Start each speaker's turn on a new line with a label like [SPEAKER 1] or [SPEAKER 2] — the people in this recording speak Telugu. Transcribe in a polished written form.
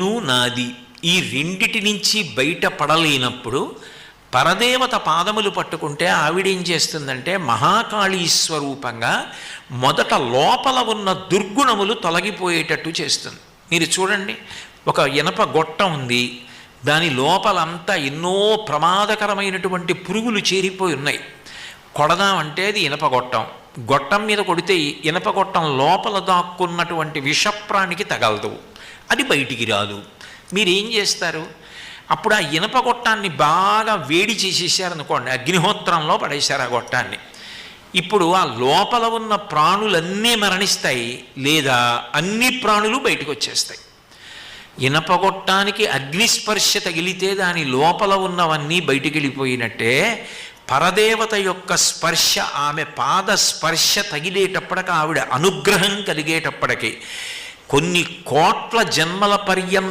[SPEAKER 1] నాది ఈ రెండిటి నుంచి బయటపడలేనప్పుడు పరదేవత పాదములు పట్టుకుంటే ఆవిడేం చేస్తుందంటే మహాకాళీ స్వరూపంగా మొదట లోపల ఉన్న దుర్గుణములు తొలగిపోయేటట్టు చేస్తుంది. మీరు చూడండి, ఒక ఇనప గొట్టం ఉంది, దాని లోపలంతా ఎన్నో ప్రమాదకరమైనటువంటి పురుగులు చేరిపోయి ఉన్నాయి. కొడదామంటే అది ఇనప గొట్టం, గొట్టం మీద కొడితే ఇనప గొట్టం లోపల దాక్కున్నటువంటి విషప్రాణికి తగలదు, అది బయటికి రాదు. మీరేం చేస్తారు? అప్పుడు ఆ ఇనప గొట్టాన్ని బాగా వేడి చేసేసారనుకోండి, అగ్నిహోత్రంలో పడేశారు ఆ గొట్టాన్ని. ఇప్పుడు ఆ లోపల ఉన్న ప్రాణులన్నీ మరణిస్తాయి, లేదా అన్ని ప్రాణులు బయటకు వచ్చేస్తాయి. ఇనపగొట్టానికి అగ్నిస్పర్శ తగిలితే దాని లోపల ఉన్నవన్నీ బయటికి వెళ్ళిపోయినట్టే పరదేవత యొక్క స్పర్శ, ఆమె పాద స్పర్శ తగిలేటప్పటికి, ఆవిడ అనుగ్రహం కలిగేటప్పటికి కొన్ని కోట్ల జన్మల పర్యంతం